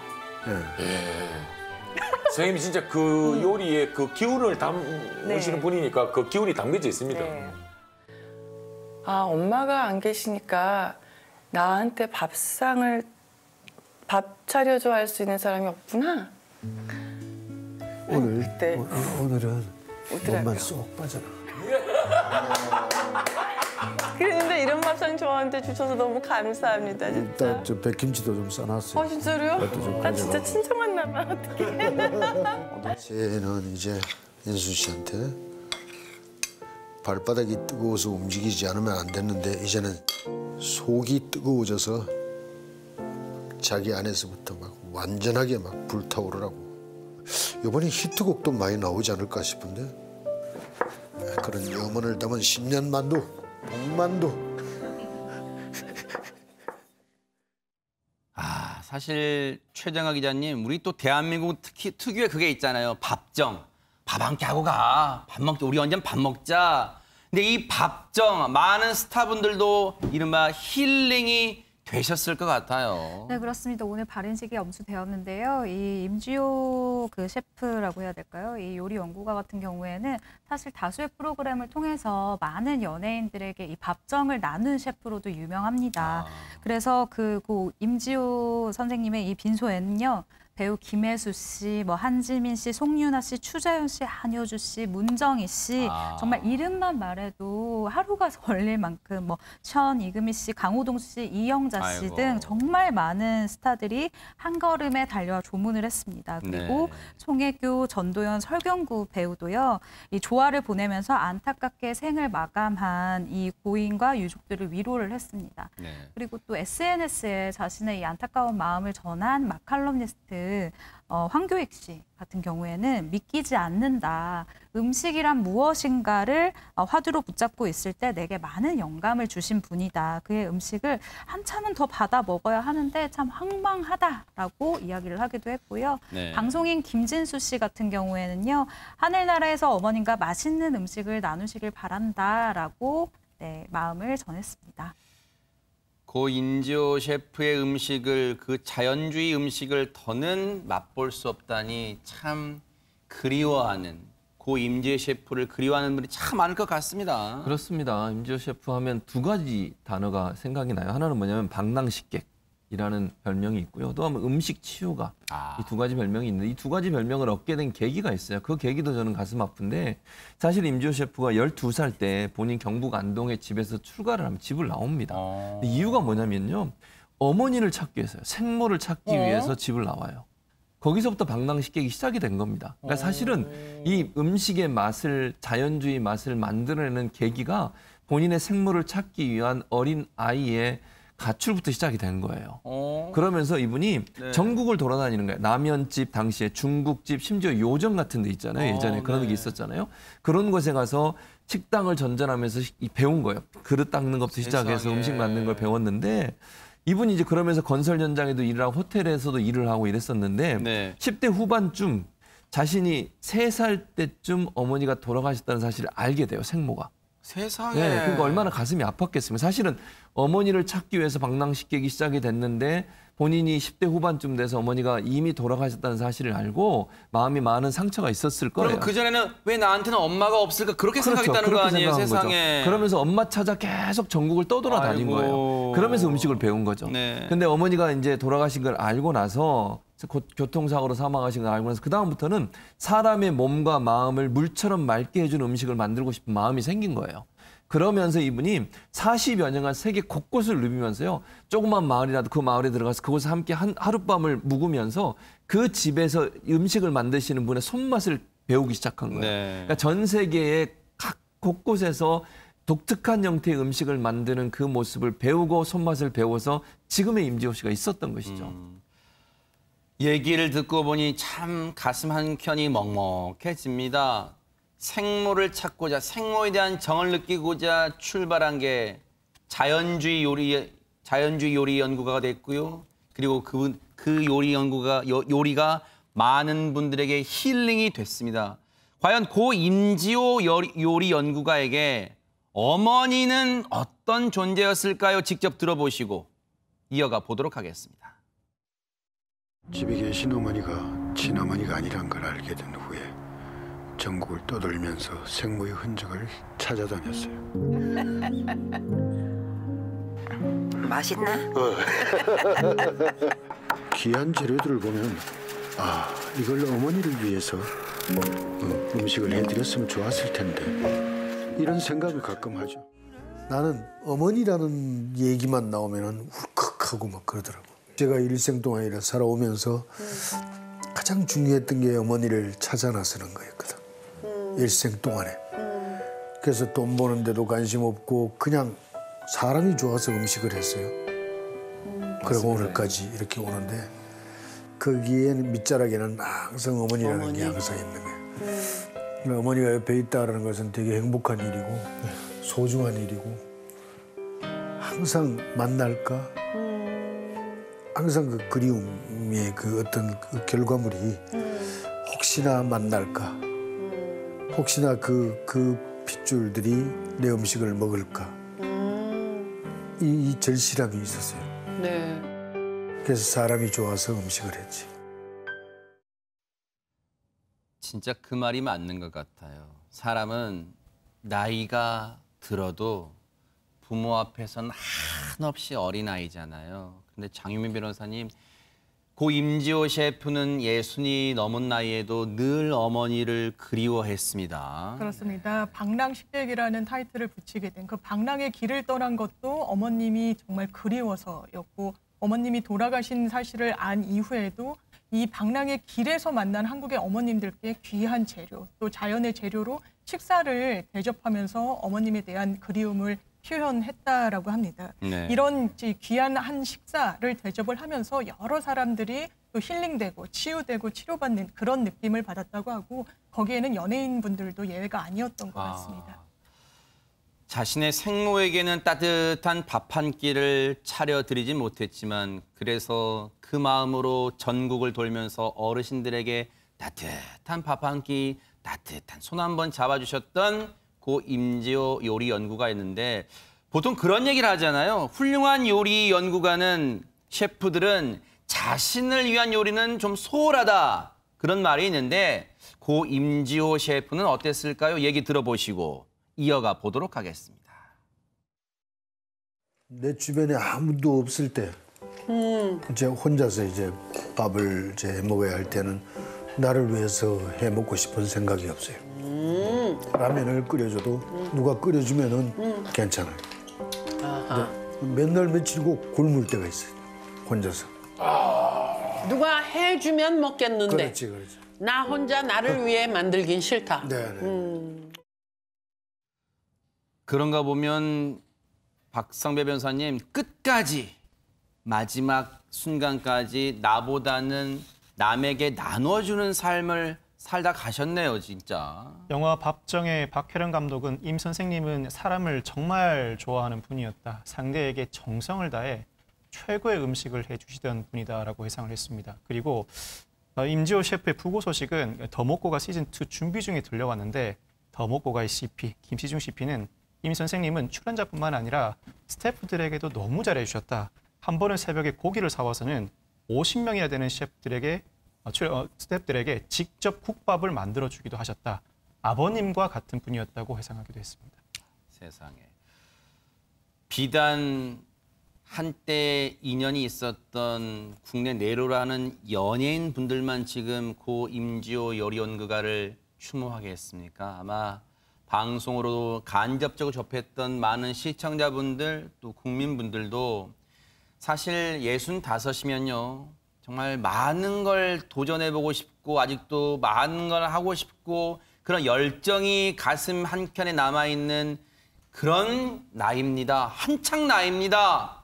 선생님이 진짜 그 요리에 그 기운을 담으시는 분이니까 그 기운이 담겨져 있습니다. 아, 엄마가 안 계시니까 나한테 밥 차려줘 할 수 있는 사람이 없구나. 오늘은 몸만 쏙 빠져라. 그런데 이런 밥상 저한테 주셔서 너무 감사합니다. 진짜. 일단 저 백김치도 좀 싸놨어요. 진짜로요? 나 진짜 친정한 나만 어떡해. 쟤는 이제 인순 씨한테 발바닥이 뜨거워서 움직이지 않으면 안 됐는데 이제는 속이 뜨거워져서 자기 안에서부터 막 완전하게 막 불타오르라고. 이번에 히트곡도 많이 나오지 않을까 싶은데 그런 염원을 담은 10년 만두, 복만두. 사실 최정아 기자님, 우리 또 대한민국 특유의 그게 있잖아요. 밥정. 밥 한 끼 하고 가. 밥 먹자. 우리 언제 밥 먹자. 근데 이 밥정, 많은 스타분들도 이른바 힐링이 되셨을 것 같아요. 네, 그렇습니다. 오늘 발인식이 엄수되었는데요. 이 임지호 그 셰프라고 해야 될까요? 이 요리 연구가 같은 경우에는 사실 다수의 프로그램을 통해서 많은 연예인들에게 이 밥정을 나눈 셰프로도 유명합니다. 그래서 그 임지호 선생님의 이 빈소에는요. 배우 김혜수 씨, 한지민 씨, 송윤아 씨, 추자연 씨, 한효주 씨, 문정희 씨 정말 이름만 말해도 하루가 걸릴 만큼 이금희 씨, 강호동 씨, 이영자 씨 등 정말 많은 스타들이 한 걸음에 달려와 조문을 했습니다. 그리고 송혜교, 전도연, 설경구 배우도요. 이 조화를 보내면서 안타깝게 생을 마감한 이 고인과 유족들을 위로를 했습니다. 그리고 또 SNS에 자신의 이 안타까운 마음을 전한 마칼럼니스트 황교익 씨 같은 경우에는 믿기지 않는다. 음식이란 무엇인가를 화두로 붙잡고 있을 때 내게 많은 영감을 주신 분이다. 그의 음식을 한참은 더 받아 먹어야 하는데 참 황망하다라고 이야기를 하기도 했고요. 방송인 김진수 씨 같은 경우에는요. 하늘나라에서 어머님과 맛있는 음식을 나누시길 바란다라고 마음을 전했습니다. 고 임지호 셰프의 음식을 그 자연주의 음식을 더는 맛볼 수 없다니 참 그리워하는 고 임지호 셰프를 그리워하는 분이 참 많을 것 같습니다. 그렇습니다. 임지호 셰프 하면 두 가지 단어가 생각이 나요. 하나는 뭐냐면 방랑식객이라는 별명이 있고요. 또 하면 음식 치유가 이 두 가지 별명이 있는데 이 두 가지 별명을 얻게 된 계기가 있어요. 그 계기도 저는 가슴 아픈데 사실 임지호 셰프가 12살 때 본인 경북 안동의 집에서 출가를 하면 집을 나옵니다. 이유가 뭐냐면요. 어머니를 찾기 위해서요. 생모를 찾기 위해서 집을 나와요. 거기서부터 방랑식객이 시작이 된 겁니다. 그러니까 사실은 이 음식의 맛을 자연주의 맛을 만들어내는 계기가 본인의 생모를 찾기 위한 어린 아이의 가출부터 시작이 된 거예요. 그러면서 이분이 전국을 돌아다니는 거예요. 라면집, 당시에 중국집, 심지어 요정 같은 데 있잖아요. 예전에 그런 게 있었잖아요. 그런 곳에 가서 식당을 전전하면서 배운 거예요. 그릇 닦는 것부터 시작해서 세상에. 음식 만드는 걸 배웠는데 이분이 이제 그러면서 건설 현장에도 일을 하고 호텔에서도 일을 하고 이랬었는데 10대 후반쯤 자신이 3살 때쯤 어머니가 돌아가셨다는 사실을 알게 돼요. 생모가. 세상에. 네, 그러니까 얼마나 가슴이 아팠겠습니까. 사실은 어머니를 찾기 위해서 방랑식객이 시작이 됐는데 본인이 10대 후반쯤 돼서 어머니가 이미 돌아가셨다는 사실을 알고 마음이 많은 상처가 있었을 거예요. 그럼 그전에는 왜 나한테는 엄마가 없을까 그렇게 생각했다는 거 그렇게 아니에요, 생각한 세상에. 거죠. 그러면서 엄마 찾아 계속 전국을 떠돌아다닌 아이고. 거예요. 그러면서 음식을 배운 거죠. 네. 근데 어머니가 이제 돌아가신 걸 알고 나서 곧 교통사고로 사망하신 걸 알고 나서 그다음부터는 사람의 몸과 마음을 물처럼 맑게 해주는 음식을 만들고 싶은 마음이 생긴 거예요. 그러면서 이분이 40여 년간 세계 곳곳을 누비면서요. 조그만 마을이라도 그 마을에 들어가서 그곳에 함께 하룻밤을 묵으면서 그 집에서 음식을 만드시는 분의 손맛을 배우기 시작한 거예요. 그러니까 전 세계의 각 곳곳에서 독특한 형태의 음식을 만드는 그 모습을 배우고 손맛을 배워서 지금의 임지호 씨가 있었던 것이죠. 얘기를 듣고 보니 참 가슴 한켠이 먹먹해집니다. 생모를 찾고자 생모에 대한 정을 느끼고자 출발한 게 자연주의 요리 연구가가 됐고요. 그리고 그 요리가 많은 분들에게 힐링이 됐습니다. 과연 고 임지호 요리 연구가에게 어머니는 어떤 존재였을까요? 직접 들어보시고 이어가 보도록 하겠습니다. 집에 계신 어머니가 친어머니가 아니란 걸 알게 된 후에 전국을 떠돌면서 생모의 흔적을 찾아다녔어요. 맛있나? 귀한 재료들을 보면 이걸 어머니를 위해서 음식을 해드렸으면 좋았을 텐데 이런 생각을 가끔 하죠. 나는 어머니라는 얘기만 나오면 울컥하고 막 그러더라고. 제가 일생 동안 살아오면서 가장 중요했던 게 어머니를 찾아 나서는 거였거든. 일생 동안에. 그래서 돈 버는데도 관심 없고 그냥 사람이 좋아서 음식을 했어요. 그리고 오늘까지 이렇게 오는데 거기에는 밑자락에는 항상 어머니라는 게 항상 있는 거예요. 어머니가 옆에 있다는 것은 되게 행복한 일이고 소중한 일이고 항상 만날까? 항상 그 그리움의 그 어떤 그 결과물이 혹시나 만날까? 혹시나 그 핏줄들이 내 음식을 먹을까? 이 절실함이 있었어요. 네. 그래서 사람이 좋아서 음식을 했지. 진짜 그 말이 맞는 것 같아요. 사람은 나이가 들어도 부모 앞에서는 한없이 어린아이잖아요. 근데 장유민 변호사님, 고 임지호 셰프는 60이 넘은 나이에도 늘 어머니를 그리워했습니다. 그렇습니다. 방랑식객이라는 타이틀을 붙이게 된 그 방랑의 길을 떠난 것도 어머님이 정말 그리워서였고 어머님이 돌아가신 사실을 안 이후에도 이 방랑의 길에서 만난 한국의 어머님들께 귀한 재료 또 자연의 재료로 식사를 대접하면서 어머님에 대한 그리움을 표현했다라고 합니다. 네. 이런 귀한 한 식사를 대접을 하면서 여러 사람들이 또 힐링되고 치유되고 치료받는 그런 느낌을 받았다고 하고 거기에는 연예인분들도 예외가 아니었던 것 같습니다. 자신의 생모에게는 따뜻한 밥 한 끼를 차려드리진 못했지만 그래서 그 마음으로 전국을 돌면서 어르신들에게 따뜻한 밥 한 끼, 따뜻한 손 한번 잡아주셨던 고 임지호 요리 연구가 있는데 보통 그런 얘기를 하잖아요. 훌륭한 요리 연구가는 셰프들은 자신을 위한 요리는 좀 소홀하다. 그런 말이 있는데 고 임지호 셰프는 어땠을까요? 얘기 들어보시고 이어가 보도록 하겠습니다. 내 주변에 아무도 없을 때 제가 혼자서 이제 밥을 해 먹어야 할 때는 나를 위해서 해 먹고 싶은 생각이 없어요. 라면을 끓여줘도 누가 끓여주면은 괜찮아요. 맨날 며칠고 굶을 때가 있어요. 혼자서. 누가 해주면 먹겠는데. 그렇지. 나 혼자 나를 위해 만들긴 싫다. 그런가 보면 박성배 변호사님 끝까지 마지막 순간까지 나보다는 남에게 나눠주는 삶을 살다 가셨네요, 진짜. 영화 밥정의 박혜련 감독은 임 선생님은 사람을 정말 좋아하는 분이었다. 상대에게 정성을 다해 최고의 음식을 해주시던 분이다라고 해상을 했습니다. 그리고 임지호 셰프의 부고 소식은 더 먹고가 시즌2 준비 중에 들려왔는데 더 먹고가의 CP, 김시중 CP는 임 선생님은 출연자뿐만 아니라 스태프들에게도 너무 잘해주셨다. 한 번은 새벽에 고기를 사와서는 50명이나 되는 스태프들에게 직접 국밥을 만들어주기도 하셨다. 아버님과 같은 분이었다고 회상하기도 했습니다. 세상에. 비단 한때 인연이 있었던 국내 내로라는 연예인 분들만 지금 고 임지호 요리연구가를 추모하게 했습니까? 아마 방송으로 간접적으로 접했던 많은 시청자분들 또 국민분들도 사실 65이면요. 정말 많은 걸 도전해보고 싶고 아직도 많은 걸 하고 싶고 그런 열정이 가슴 한켠에 남아있는 그런 나이입니다. 한창 나이입니다.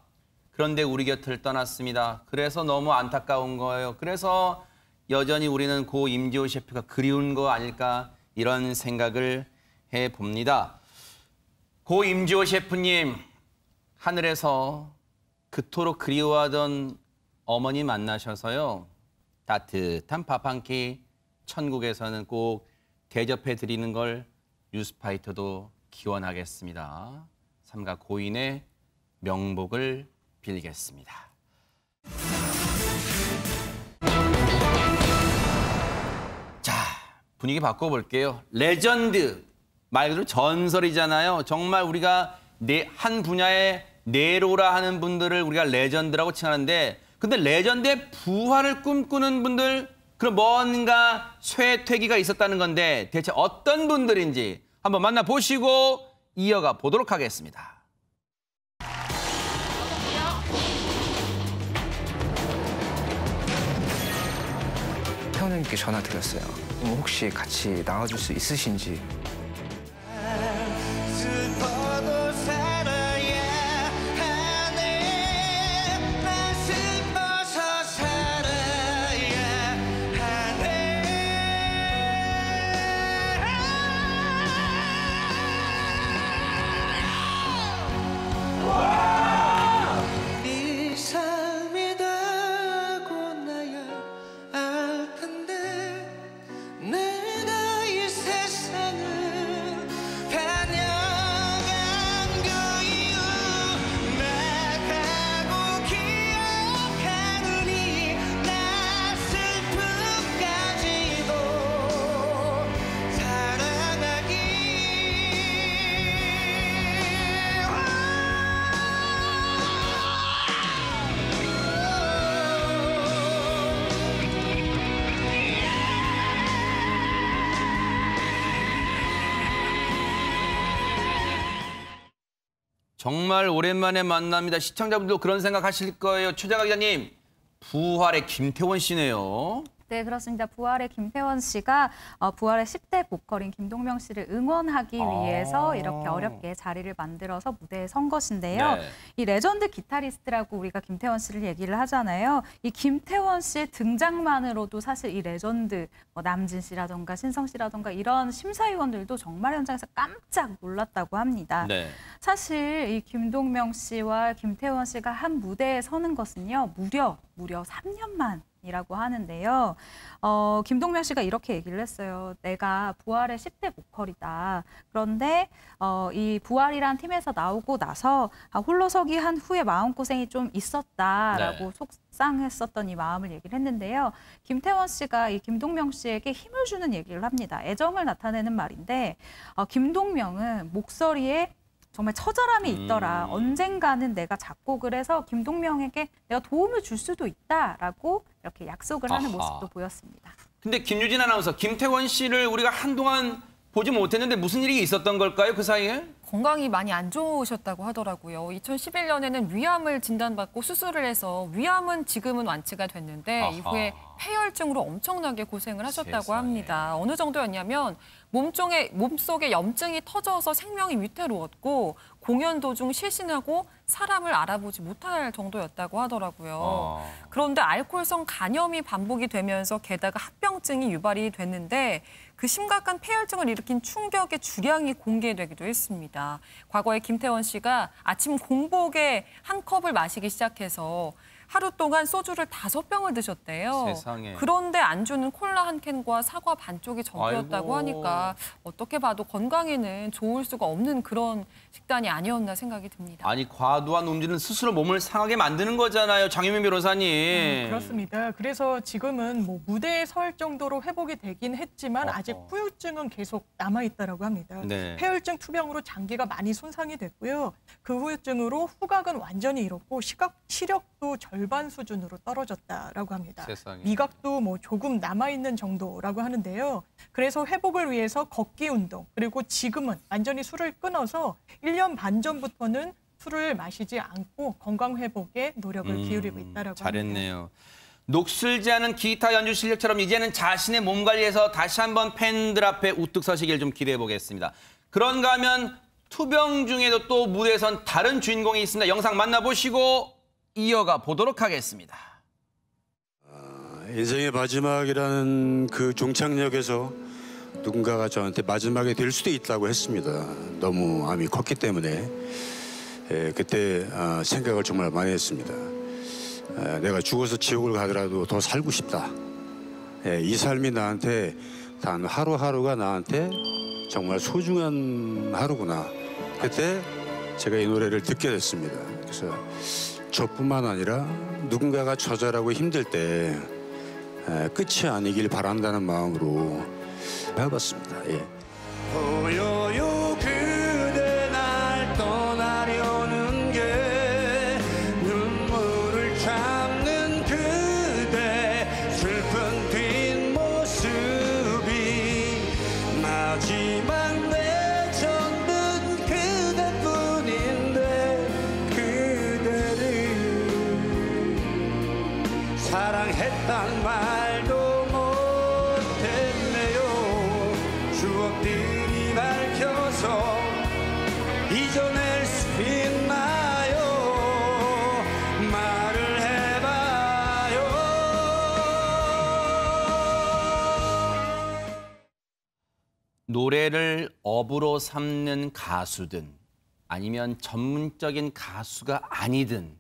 그런데 우리 곁을 떠났습니다. 그래서 너무 안타까운 거예요. 그래서 여전히 우리는 고 임지호 셰프가 그리운 거 아닐까 이런 생각을 해봅니다. 고 임지호 셰프님, 하늘에서 그토록 그리워하던 어머니 만나셔서요. 따뜻한 밥 한 끼 천국에서는 꼭 대접해 드리는 걸 뉴스파이터도 기원하겠습니다. 삼가 고인의 명복을 빌겠습니다. 자, 분위기 바꿔볼게요. 레전드, 말 그대로 전설이잖아요. 정말 우리가 한 분야의 네로라 하는 분들을 우리가 레전드라고 칭하는데 근데 레전드의 부활을 꿈꾸는 분들 그런 뭔가 쇠퇴기가 있었다는 건데 대체 어떤 분들인지 한번 만나보시고 이어가 보도록 하겠습니다. 태원님께 전화 드렸어요. 혹시 같이 나와줄 수 있으신지. 정말 오랜만에 만납니다. 시청자분들도 그런 생각하실 거예요. 최재가 기자님, 부활의 김태원 씨네요. 네, 그렇습니다. 부활의 김태원 씨가 부활의 10대 보컬인 김동명 씨를 응원하기 위해서 이렇게 어렵게 자리를 만들어서 무대에 선 것인데요. 네. 이 레전드 기타리스트라고 우리가 김태원 씨를 얘기를 하잖아요. 이 김태원 씨의 등장만으로도 사실 이 레전드 남진 씨라던가 신성 씨라던가 이런 심사위원들도 정말 현장에서 깜짝 놀랐다고 합니다. 네. 사실 이 김동명 씨와 김태원 씨가 한 무대에 서는 것은요. 무려 3년 만. 이라고 하는데요. 김동명 씨가 이렇게 얘기를 했어요. 내가 부활의 10대 보컬이다. 그런데 이 부활이란 팀에서 나오고 나서 홀로서기 한 후에 마음고생이 좀 있었다라고 네. 속상했었던 이 마음을 얘기를 했는데요. 김태원 씨가 이 김동명 씨에게 힘을 주는 얘기를 합니다. 애정을 나타내는 말인데 김동명은 목소리에 정말 처절함이 있더라. 언젠가는 내가 작곡을 해서 김동명에게 내가 도움을 줄 수도 있다라고 이렇게 약속을 하는 모습도 보였습니다. 근데 김유진 아나운서, 김태원 씨를 우리가 한동안 보지 못했는데 무슨 일이 있었던 걸까요? 그 사이에? 건강이 많이 안 좋으셨다고 하더라고요. 2011년에는 위암을 진단받고 수술을 해서 위암은 지금은 완치가 됐는데 이후에 폐혈증으로 엄청나게 고생을 하셨다고 세상에. 합니다. 어느 정도였냐면 몸속에 염증이 터져서 생명이 위태로웠고 공연 도중 실신하고 사람을 알아보지 못할 정도였다고 하더라고요. 그런데 알코올성 간염이 반복이 되면서 게다가 합병증이 유발이 됐는데 그 심각한 폐혈증을 일으킨 충격의 주량이 공개되기도 했습니다. 과거에 김태원 씨가 아침 공복에 한 컵을 마시기 시작해서 하루 동안 소주를 5병을 드셨대요. 세상에. 그런데 안주는 콜라 한 캔과 사과 반 쪽이 전부였다고 하니까 어떻게 봐도 건강에는 좋을 수가 없는 그런 식단이 아니었나 생각이 듭니다. 아니 과도한 음주는 스스로 몸을 상하게 만드는 거잖아요. 장유민 변호사님. 그렇습니다. 그래서 지금은 뭐 무대에 설 정도로 회복이 되긴 했지만 아직 후유증은 계속 남아있다고 합니다. 네. 폐혈증 투병으로 장기가 많이 손상이 됐고요. 그 후유증으로 후각은 완전히 잃었고 시력도 절반 수준으로 떨어졌다라고 합니다. 세상에. 미각도 뭐 조금 남아있는 정도라고 하는데요. 그래서 회복을 위해서 걷기 운동 그리고 지금은 완전히 술을 끊어서 1년 반 전부터는 술을 마시지 않고 건강 회복에 노력을 기울이고 있다라고 잘했네요. 합니다. 녹슬지 않은 기타 연주 실력처럼 이제는 자신의 몸 관리에서 다시 한번 팬들 앞에 우뚝 서시길 좀 기대해 보겠습니다. 그런가 하면 투병 중에도 또 무대에선 다른 주인공이 있습니다. 영상 만나보시고 이어가 보도록 하겠습니다. 인생의 마지막이라는 그 종착역에서 누군가가 저한테 마지막이 될 수도 있다고 했습니다. 너무 암이 컸기 때문에 그때 생각을 정말 많이 했습니다. 내가 죽어서 지옥을 가더라도 더 살고 싶다. 이 삶이 나한테 단 하루하루가 나한테 정말 소중한 하루구나. 그때 제가 이 노래를 듣게 됐습니다. 그래서 저뿐만 아니라 누군가가 저절하고 힘들 때 끝이 아니길 바란다는 마음으로 해봤습니다. 예. 보여요 그대 날 떠나려는 게 눈물을 참는 그대 슬픈 뒷모습이 마지막 내 전부는 그대뿐인데 그대를 사랑했단 말도 추억들이 밝혀서 잊어낼 수 있나요? 말을 해봐요. 노래를 업으로 삼는 가수든 아니면 전문적인 가수가 아니든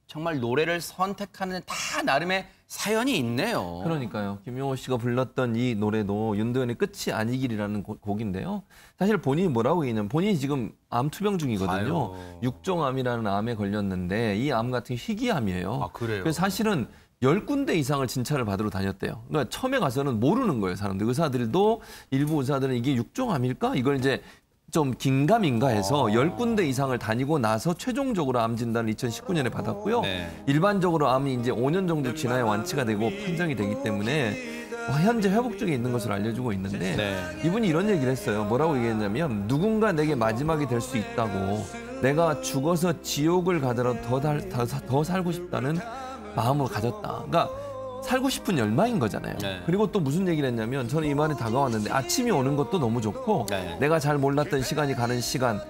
정말 노래를 선택하는 다 나름의 사연이 있네요. 그러니까요. 김용호 씨가 불렀던 이 노래도 윤도현의 끝이 아니길이라는 곡인데요. 사실 본인이 뭐라고 얘기냐면 본인이 지금 암 투병 중이거든요. 육종암이라는 암에 걸렸는데 이 암 같은 게 희귀암이에요. 아, 그래요? 그래서 사실은 10군데 이상을 진찰을 받으러 다녔대요. 그러니까 처음에 가서는 모르는 거예요, 사람들. 의사들도 일부 의사들은 이게 육종암일까? 이걸 이제 좀 긴가민가 해서 10군데 이상을 다니고 나서 최종적으로 암 진단을 2019년에 받았고요. 일반적으로 암이 이제 5년 정도 지나야 완치가 되고 판정이 되기 때문에 현재 회복 중에 있는 것으로 알려지고 있는데 이분이 이런 얘기를 했어요. 뭐라고 얘기했냐면 누군가 내게 마지막이 될 수 있다고 내가 죽어서 지옥을 가더라도 더 살고 싶다는 마음을 가졌다. 그러니까 살고 싶은 열망인 거잖아요. 그리고 또 무슨 얘기를 했냐면 저는 이 말이 다가왔는데 아침이 오는 것도 너무 좋고 내가 잘 몰랐던 시간이 가는 시간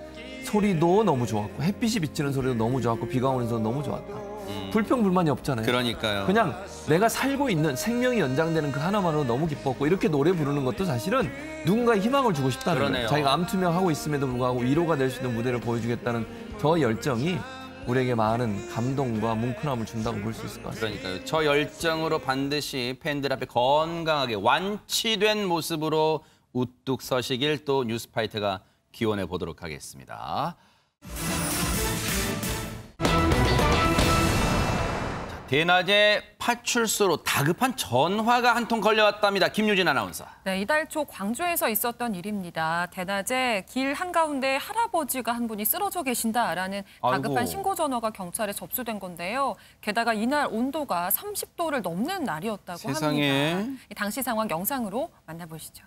소리도 너무 좋았고 햇빛이 비치는 소리도 너무 좋았고 비가 오는 소리도 너무 좋았다. 불평불만이 없잖아요. 그러니까요. 그냥 내가 살고 있는 생명이 연장되는 그 하나만으로 너무 기뻤고 이렇게 노래 부르는 것도 사실은 누군가에 희망을 주고 싶다는 거예요. 자기가 암 투명하고 있음에도 불구하고 위로가 될 수 있는 무대를 보여주겠다는 저 열정이 우리에게 많은 감동과 뭉클함을 준다고 볼 수 있을 것 같습니다. 그러니까요. 저 열정으로 반드시 팬들 앞에 건강하게 완치된 모습으로 우뚝 서시길 또 뉴스파이터가 기원해 보도록 하겠습니다. 대낮에 파출소로 다급한 전화가 한 통 걸려왔답니다. 김유진 아나운서. 네, 이달 초 광주에서 있었던 일입니다. 대낮에 길 한가운데 할아버지가 한 분이 쓰러져 계신다라는 다급한 신고 전화가 경찰에 접수된 건데요. 게다가 이날 온도가 30도를 넘는 날이었다고 세상에. 합니다. 당시 상황 영상으로 만나보시죠.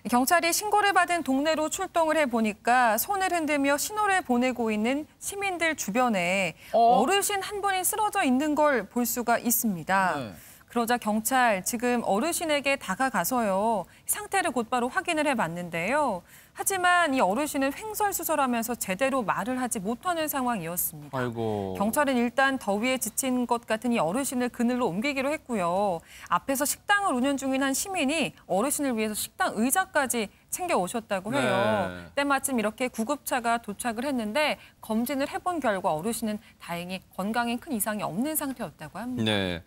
경찰이 신고를 받은 동네로 출동을 해보니까 손을 흔들며 신호를 보내고 있는 시민들 주변에 어르신 한 분이 쓰러져 있는 걸 볼 수가 있습니다. 네. 그러자 경찰 지금 어르신에게 다가가서요. 상태를 곧바로 확인을 해봤는데요. 하지만 이 어르신은 횡설수설하면서 제대로 말을 하지 못하는 상황이었습니다. 아이고. 경찰은 일단 더위에 지친 것 같은 이 어르신을 그늘로 옮기기로 했고요. 앞에서 식당을 운영 중인 한 시민이 어르신을 위해서 식당 의자까지 챙겨 오셨다고 해요. 네. 때마침 이렇게 구급차가 도착을 했는데 검진을 해본 결과 어르신은 다행히 건강에 큰 이상이 없는 상태였다고 합니다. 네.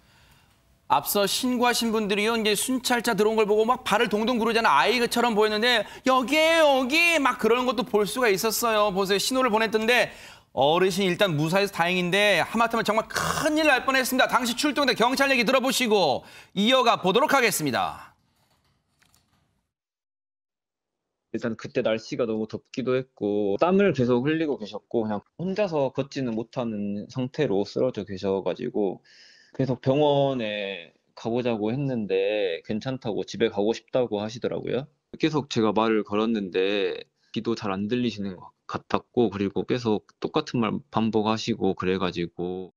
앞서 신고하신 분들이요, 이제 순찰차 들어온 걸 보고 막 발을 동동 구르잖아. 아이처럼 보였는데, 여기! 막 그러는 것도 볼 수가 있었어요. 보세요. 신호를 보냈던데, 어르신이 일단 무사해서 다행인데, 하마터면 정말 큰일 날 뻔했습니다. 당시 출동된 경찰 얘기 들어보시고, 이어가 보도록 하겠습니다. 일단 그때 날씨가 너무 덥기도 했고 땀을 계속 흘리고 계셨고 그냥 혼자서 걷지는 못하는 상태로 쓰러져 계셔가지고 계속 병원에 가보자고 했는데 괜찮다고 집에 가고 싶다고 하시더라고요. 계속 제가 말을 걸었는데 귀도 잘 안 들리시는 것 같았고 그리고 계속 똑같은 말 반복하시고 그래가지고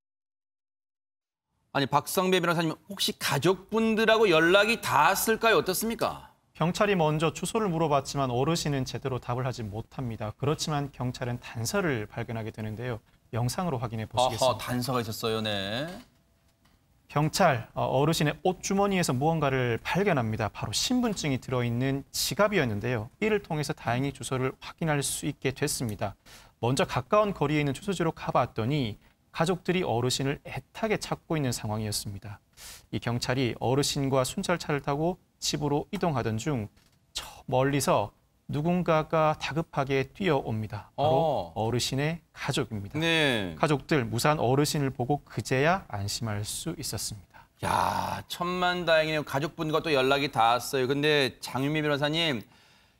아니, 박성배 변호사님, 혹시 가족분들하고 연락이 닿았을까요? 어떻습니까? 경찰이 먼저 주소를 물어봤지만 어르신은 제대로 답을 하지 못합니다. 그렇지만 경찰은 단서를 발견하게 되는데요. 영상으로 확인해 보시겠습니다. 단서가 있었어요, 네. 경찰, 어르신의 옷주머니에서 무언가를 발견합니다. 바로 신분증이 들어있는 지갑이었는데요. 이를 통해서 다행히 주소를 확인할 수 있게 됐습니다. 먼저 가까운 거리에 있는 주소지로 가봤더니 가족들이 어르신을 애타게 찾고 있는 상황이었습니다. 이 경찰이 어르신과 순찰차를 타고 집으로 이동하던 중 저 멀리서 누군가가 다급하게 뛰어옵니다. 바로 어르신의 가족입니다. 네. 가족들 무사한 어르신을 보고 그제야 안심할 수 있었습니다. 야, 천만다행이네요. 가족분과 또 연락이 닿았어요. 근데 장윤미 변호사님,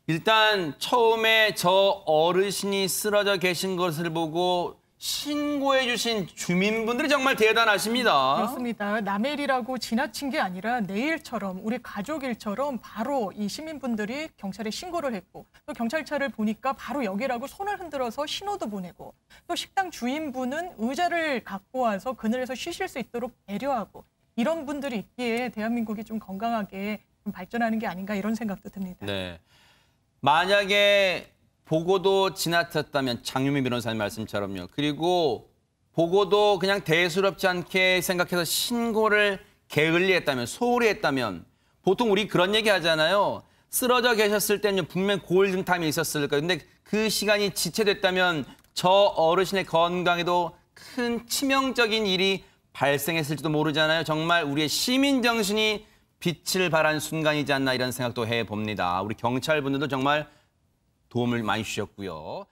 일단 처음에 저 어르신이 쓰러져 계신 것을 보고 신고해 주신 주민분들이 정말 대단하십니다. 그렇습니다. 남의 일이라고 지나친 게 아니라 내 일처럼 우리 가족 일처럼 바로 이 시민분들이 경찰에 신고를 했고 또 경찰차를 보니까 바로 여기라고 손을 흔들어서 신호도 보내고 또 식당 주인분은 의자를 갖고 와서 그늘에서 쉬실 수 있도록 배려하고 이런 분들이 있기에 대한민국이 좀 건강하게 좀 발전하는 게 아닌가 이런 생각도 듭니다. 네. 만약에 보고도 지나쳤다면 장윤미 변호사님 말씀처럼요. 그리고 보고도 그냥 대수롭지 않게 생각해서 신고를 게을리했다면, 소홀히 했다면 보통 우리 그런 얘기 하잖아요. 쓰러져 계셨을 때는 분명 골든타임이 있었을 거예요. 근데 그 시간이 지체됐다면 저 어르신의 건강에도 큰 치명적인 일이 발생했을지도 모르잖아요. 정말 우리의 시민 정신이 빛을 발한 순간이지 않나 이런 생각도 해봅니다. 우리 경찰분들도 정말 도움을 많이 주셨고요.